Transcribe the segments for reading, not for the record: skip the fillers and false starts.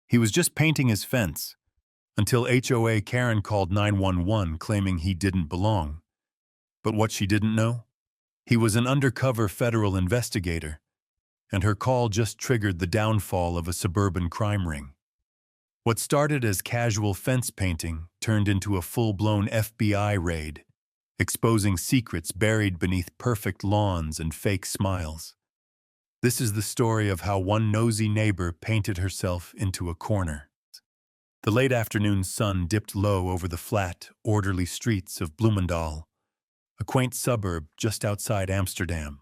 He was just painting his fence, until HOA Karen called 911 claiming he didn't belong. But what she didn't know? He was an undercover federal investigator, and her call just triggered the downfall of a suburban crime ring. What started as casual fence painting turned into a full-blown FBI raid, exposing secrets buried beneath perfect lawns and fake smiles. This is the story of how one nosy neighbor painted herself into a corner. The late afternoon sun dipped low over the flat, orderly streets of Bloemendaal, a quaint suburb just outside Amsterdam.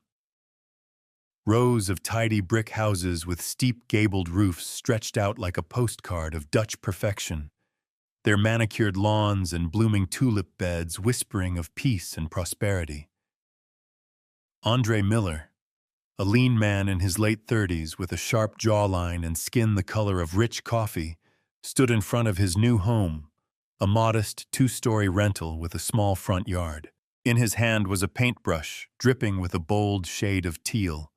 Rows of tidy brick houses with steep gabled roofs stretched out like a postcard of Dutch perfection, their manicured lawns and blooming tulip beds whispering of peace and prosperity. Andre Miller, a lean man in his late 30s with a sharp jawline and skin the color of rich coffee, stood in front of his new home, a modest two-story rental with a small front yard. In his hand was a paintbrush, dripping with a bold shade of teal,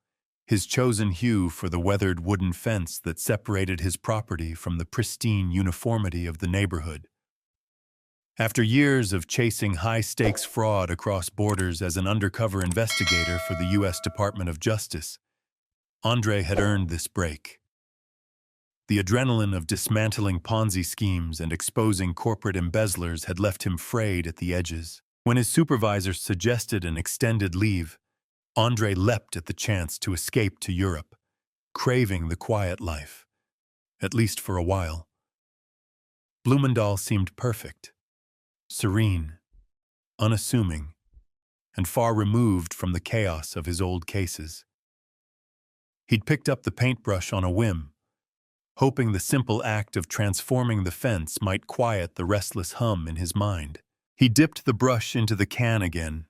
his chosen hue for the weathered wooden fence that separated his property from the pristine uniformity of the neighborhood. After years of chasing high-stakes fraud across borders as an undercover investigator for the U.S. Department of Justice, Andre had earned this break. The adrenaline of dismantling Ponzi schemes and exposing corporate embezzlers had left him frayed at the edges. When his supervisor suggested an extended leave, Andre leapt at the chance to escape to Europe, craving the quiet life, at least for a while. Bloemendaal seemed perfect, serene, unassuming, and far removed from the chaos of his old cases. He'd picked up the paintbrush on a whim, hoping the simple act of transforming the fence might quiet the restless hum in his mind. He dipped the brush into the can again,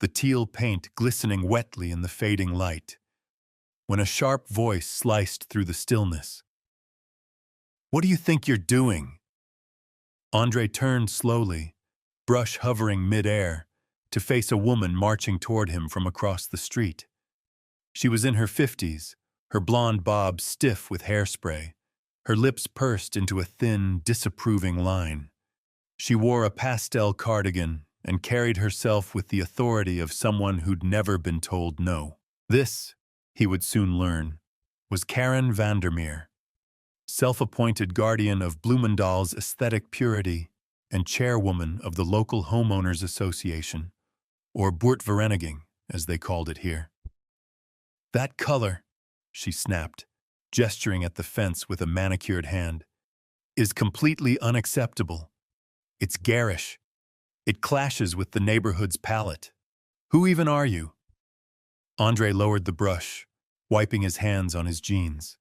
the teal paint glistening wetly in the fading light, when a sharp voice sliced through the stillness. "What do you think you're doing?" Andre turned slowly, brush hovering mid-air, to face a woman marching toward him from across the street. She was in her 50s, her blonde bob stiff with hairspray, her lips pursed into a thin, disapproving line. She wore a pastel cardigan and carried herself with the authority of someone who'd never been told no. This, he would soon learn, was Karen Vandermeer, self-appointed guardian of Bloemendaal's aesthetic purity and chairwoman of the local homeowners association, or Boertvereniging, as they called it here. "That color," she snapped, gesturing at the fence with a manicured hand, "is completely unacceptable. It's garish. It clashes with the neighborhood's palette. Who even are you?" Andre lowered the brush, wiping his hands on his jeans.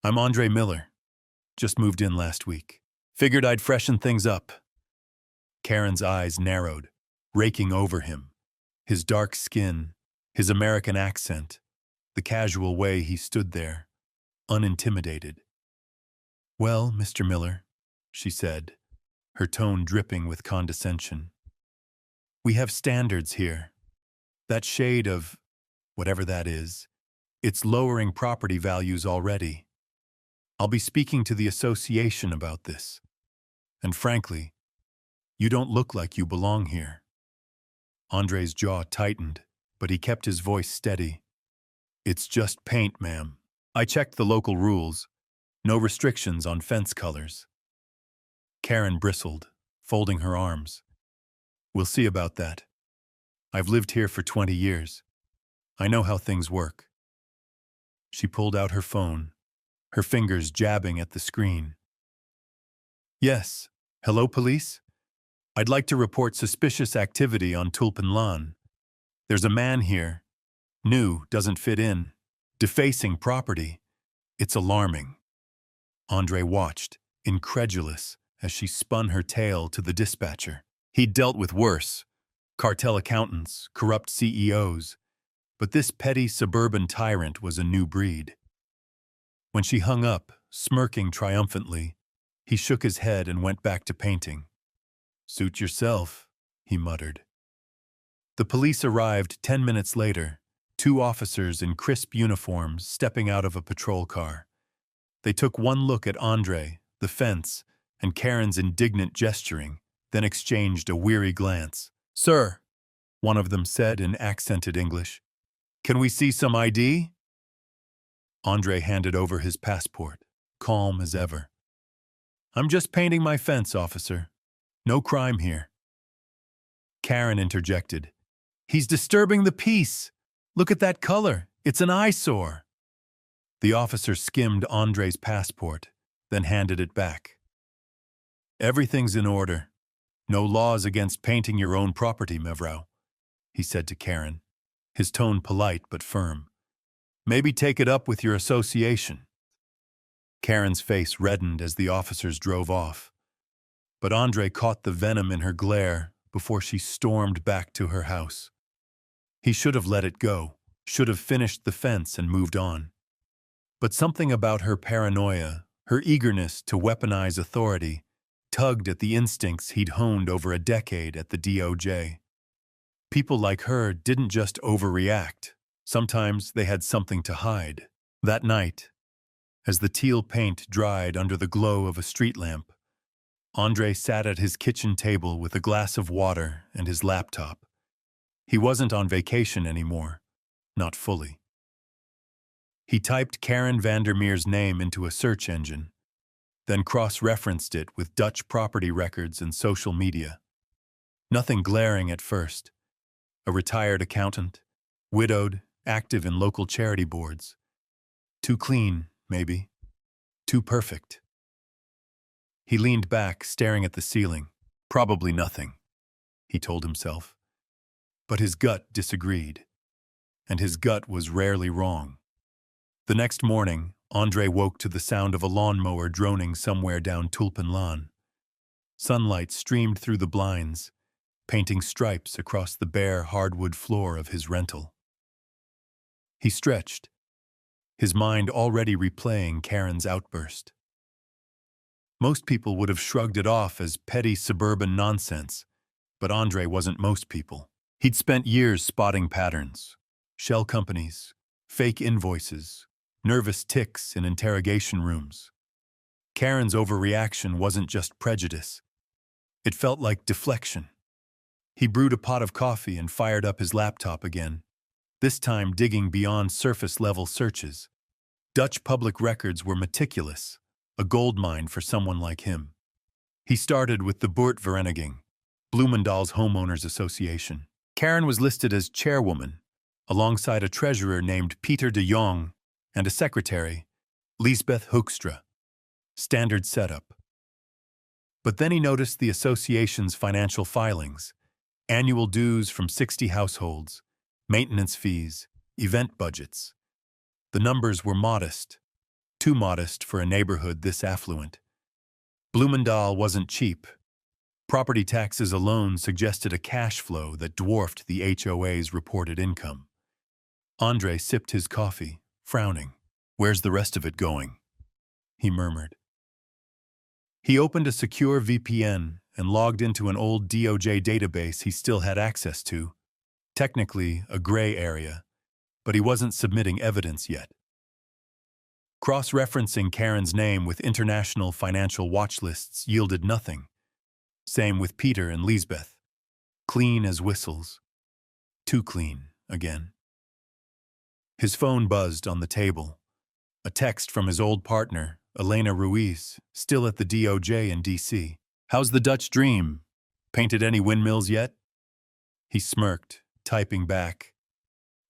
"I'm Andre Miller. Just moved in last week. Figured I'd freshen things up." Karen's eyes narrowed, raking over him. His dark skin, his American accent, the casual way he stood there, unintimidated. "Well, Mr. Miller," she said, her tone dripping with condescension, "we have standards here. That shade of, whatever that is, it's lowering property values already. I'll be speaking to the association about this. And frankly, you don't look like you belong here." Andre's jaw tightened, but he kept his voice steady. "It's just paint, ma'am. I checked the local rules. No restrictions on fence colors." Karen bristled, folding her arms. "We'll see about that. I've lived here for 20 years. I know how things work." She pulled out her phone, her fingers jabbing at the screen. "Yes. Hello, police? I'd like to report suspicious activity on Tulpenlaan. There's a man here. New, doesn't fit in. Defacing property. It's alarming." Andre watched, incredulous, as she spun her tale to the dispatcher. He'd dealt with worse. Cartel accountants, corrupt CEOs. But this petty suburban tyrant was a new breed. When she hung up, smirking triumphantly, he shook his head and went back to painting. "Suit yourself," he muttered. The police arrived 10 minutes later, 2 officers in crisp uniforms stepping out of a patrol car. They took one look at Andre, the fence, and Karen's indignant gesturing, then exchanged a weary glance. "Sir," one of them said in accented English, "can we see some ID?" Andre handed over his passport, calm as ever. "I'm just painting my fence, officer. No crime here." Karen interjected. "He's disturbing the peace. Look at that color. It's an eyesore." The officer skimmed Andre's passport, then handed it back. "Everything's in order. No laws against painting your own property, Mevrouw," he said to Karen, his tone polite but firm. "Maybe take it up with your association." Karen's face reddened as the officers drove off, but Andre caught the venom in her glare before she stormed back to her house. He should have let it go, should have finished the fence and moved on. But something about her paranoia, her eagerness to weaponize authority, tugged at the instincts he'd honed over a decade at the DOJ. People like her didn't just overreact. Sometimes they had something to hide. That night, as the teal paint dried under the glow of a street lamp, Andre sat at his kitchen table with a glass of water and his laptop. He wasn't on vacation anymore, not fully. He typed Karen Vandermeer's name into a search engine, then cross-referenced it with Dutch property records and social media. Nothing glaring at first. A retired accountant, widowed, active in local charity boards. Too clean, maybe. Too perfect. He leaned back, staring at the ceiling. Probably nothing, he told himself. But his gut disagreed. And his gut was rarely wrong. The next morning, Andre woke to the sound of a lawnmower droning somewhere down Tulpenlaan. Sunlight streamed through the blinds, painting stripes across the bare hardwood floor of his rental. He stretched, his mind already replaying Karen's outburst. Most people would have shrugged it off as petty suburban nonsense, but Andre wasn't most people. He'd spent years spotting patterns: shell companies, fake invoices, nervous tics in interrogation rooms. Karen's overreaction wasn't just prejudice. It felt like deflection. He brewed a pot of coffee and fired up his laptop again, this time digging beyond surface-level searches. Dutch public records were meticulous, a goldmine for someone like him. He started with the Vereniging, Bloemendaal's homeowners association. Karen was listed as chairwoman, alongside a treasurer named Pieter de Jong and a secretary, Liesbeth Hoekstra. Standard setup. But then he noticed the association's financial filings, annual dues from 60 households, maintenance fees, event budgets. The numbers were modest, too modest for a neighborhood this affluent. Bloemendaal wasn't cheap. Property taxes alone suggested a cash flow that dwarfed the HOA's reported income. Andre sipped his coffee, frowning. "Where's the rest of it going?" he murmured. He opened a secure VPN and logged into an old DOJ database he still had access to. Technically, a gray area, but he wasn't submitting evidence yet. Cross-referencing Karen's name with international financial watch lists yielded nothing. Same with Peter and Liesbeth. Clean as whistles. Too clean, again. His phone buzzed on the table. A text from his old partner, Elena Ruiz, still at the DOJ in D.C. "How's the Dutch dream? Painted any windmills yet?" He smirked, typing back.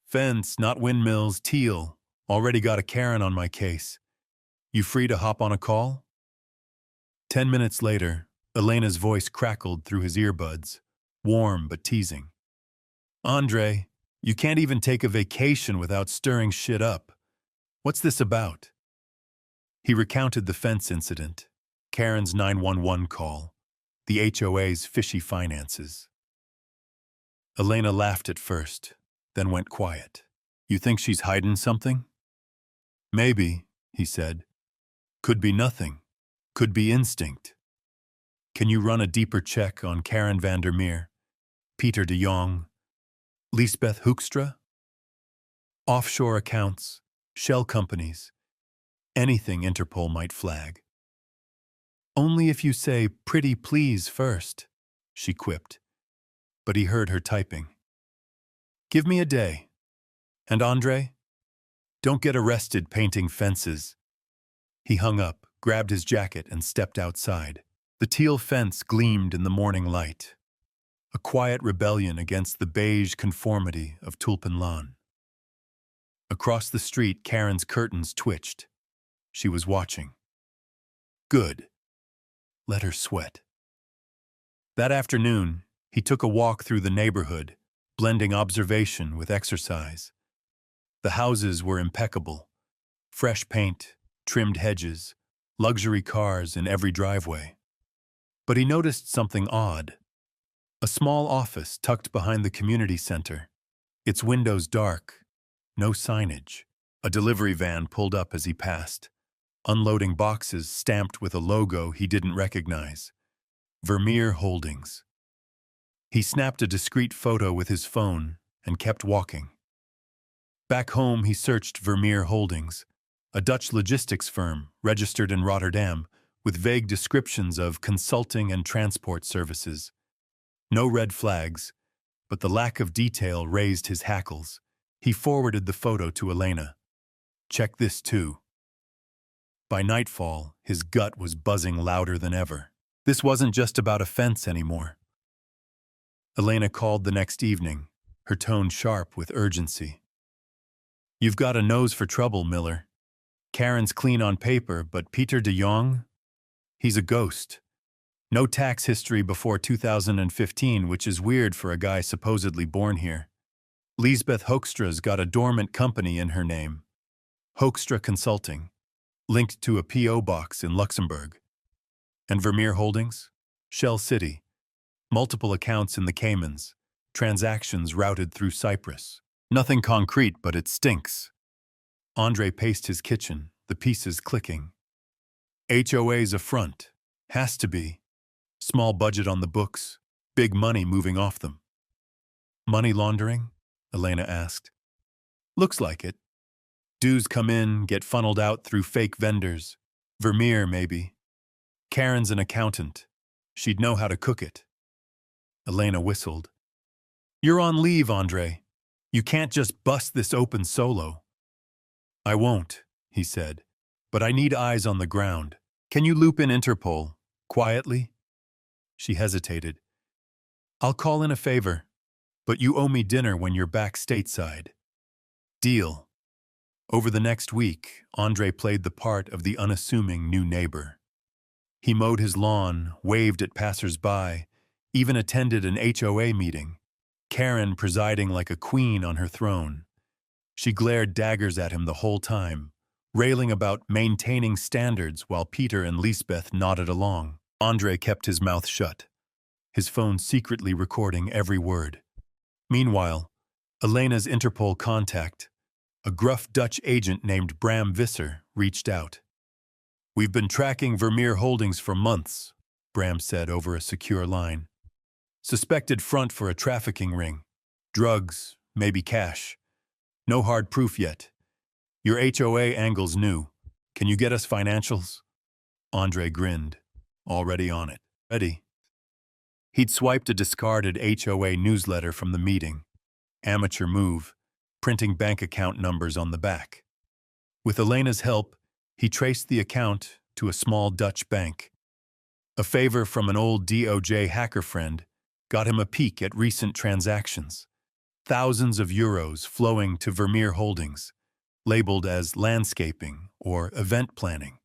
"Fence, not windmills, teal. Already got a Karen on my case. You free to hop on a call?" 10 minutes later, Elena's voice crackled through his earbuds, warm but teasing. "Andre, you can't even take a vacation without stirring shit up. What's this about?" He recounted the fence incident, Karen's 911 call, the HOA's fishy finances. Elena laughed at first, then went quiet. "You think she's hiding something?" "Maybe," he said. "Could be nothing. Could be instinct. Can you run a deeper check on Karen Vandermeer, Pieter de Jong, Liesbeth Hoekstra? Offshore accounts, shell companies. Anything Interpol might flag. "Only if you say, 'Pretty please' first," she quipped. But he heard her typing. "Give me a day. And Andre? Don't get arrested painting fences." He hung up, grabbed his jacket, and stepped outside. The teal fence gleamed in the morning light, a quiet rebellion against the beige conformity of Tulpen lawn. Across the street, Karen's curtains twitched. She was watching. Good. Let her sweat. That afternoon, he took a walk through the neighborhood, blending observation with exercise. The houses were impeccable. Fresh paint, trimmed hedges, luxury cars in every driveway. But he noticed something odd. A small office tucked behind the community center, its windows dark, no signage. A delivery van pulled up as he passed, unloading boxes stamped with a logo he didn't recognize. Vermeer Holdings. He snapped a discreet photo with his phone and kept walking. Back home, he searched Vermeer Holdings, a Dutch logistics firm registered in Rotterdam with vague descriptions of consulting and transport services. No red flags, but the lack of detail raised his hackles. He forwarded the photo to Elena. "Check this too." By nightfall, his gut was buzzing louder than ever. This wasn't just about a fence anymore. Elena called the next evening, her tone sharp with urgency. "You've got a nose for trouble, Miller. Karen's clean on paper, but Peter de Jong? He's a ghost. No tax history before 2015, which is weird for a guy supposedly born here. Lisbeth Hoekstra's got a dormant company in her name. Hoekstra Consulting, linked to a P.O. box in Luxembourg. And Vermeer Holdings? Shell City. Multiple accounts in the Caymans. Transactions routed through Cyprus. Nothing concrete, but it stinks." Andre paced his kitchen, the pieces clicking. "HOA's a front. Has to be. Small budget on the books. Big money moving off them." "Money laundering?" Elena asked. "Looks like it. Dues come in, get funneled out through fake vendors. Vermeer, maybe. Karen's an accountant. She'd know how to cook it." Elena whistled. "You're on leave, Andre. You can't just bust this open solo." "I won't," he said, "but I need eyes on the ground. Can you loop in Interpol, quietly?" She hesitated. "I'll call in a favor, but you owe me dinner when you're back stateside." "Deal." Over the next week, Andre played the part of the unassuming new neighbor. He mowed his lawn, waved at passers-by, even attended an HOA meeting, Karen presiding like a queen on her throne. She glared daggers at him the whole time, railing about maintaining standards while Peter and Lisbeth nodded along. Andre kept his mouth shut, his phone secretly recording every word. Meanwhile, Elena's Interpol contact, a gruff Dutch agent named Bram Visser, reached out. "We've been tracking Vermeer Holdings for months," Bram said over a secure line. "Suspected front for a trafficking ring. Drugs, maybe cash. No hard proof yet. Your HOA angle's new. Can you get us financials?" Andre grinned. Already on it. Ready. He'd swiped a discarded HOA newsletter from the meeting. Amateur move, printing bank account numbers on the back. With Elena's help, he traced the account to a small Dutch bank. A favor from an old DOJ hacker friend got him a peek at recent transactions. Thousands of euros flowing to Vermeer Holdings, labeled as landscaping or event planning.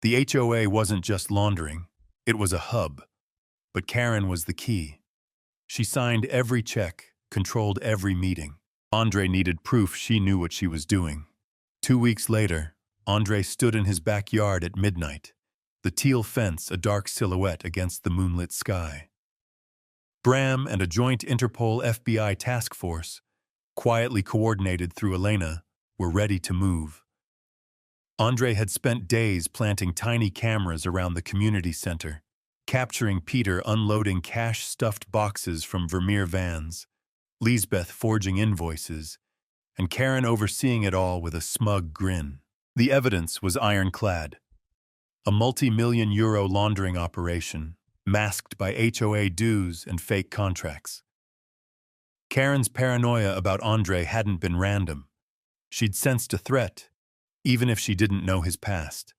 The HOA wasn't just laundering, it was a hub. But Karen was the key. She signed every check, controlled every meeting. Andre needed proof she knew what she was doing. 2 weeks later, Andre stood in his backyard at midnight, the teal fence a dark silhouette against the moonlit sky. Bram and a joint Interpol FBI task force, quietly coordinated through Elena, were ready to move. Andre had spent days planting tiny cameras around the community center, capturing Peter unloading cash-stuffed boxes from Vermeer vans, Lisbeth forging invoices, and Karen overseeing it all with a smug grin. The evidence was ironclad. A multi-million-euro laundering operation, masked by HOA dues and fake contracts. Karen's paranoia about Andre hadn't been random. She'd sensed a threat, even if she didn't know his past.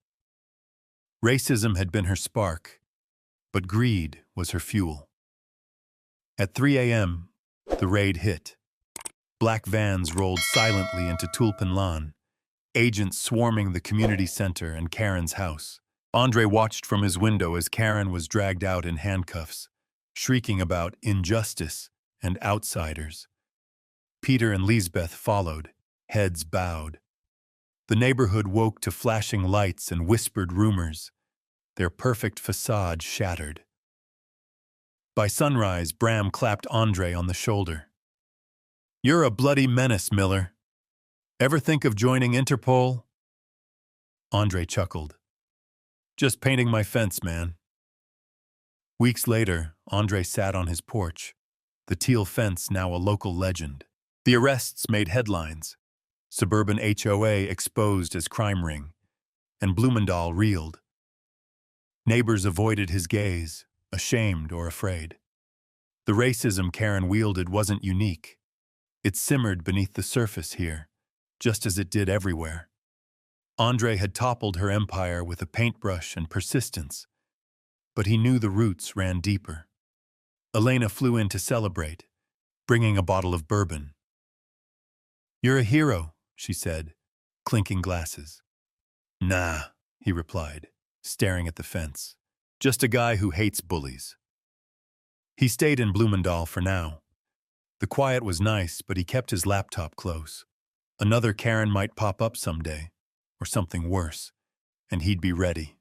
Racism had been her spark, but greed was her fuel. At 3 a.m., the raid hit. Black vans rolled silently into Tulpen Lawn, agents swarming the community center and Karen's house. Andre watched from his window as Karen was dragged out in handcuffs, shrieking about injustice and outsiders. Peter and Lisbeth followed, heads bowed. The neighborhood woke to flashing lights and whispered rumors, their perfect facade shattered. By sunrise, Bram clapped Andre on the shoulder. "You're a bloody menace, Miller. Ever think of joining Interpol?" Andre chuckled. "Just painting my fence, man." Weeks later, Andre sat on his porch, the teal fence now a local legend. The arrests made headlines. Suburban HOA exposed as crime ring, and Bloemendaal reeled. Neighbors avoided his gaze, ashamed or afraid. The racism Karen wielded wasn't unique. It simmered beneath the surface here, just as it did everywhere. Andre had toppled her empire with a paintbrush and persistence, but he knew the roots ran deeper. Elena flew in to celebrate, bringing a bottle of bourbon. "You're a hero," she said, clinking glasses. "Nah," he replied, staring at the fence. "Just a guy who hates bullies." He stayed in Bloemendaal for now. The quiet was nice, but he kept his laptop close. Another Karen might pop up someday, or something worse, and he'd be ready.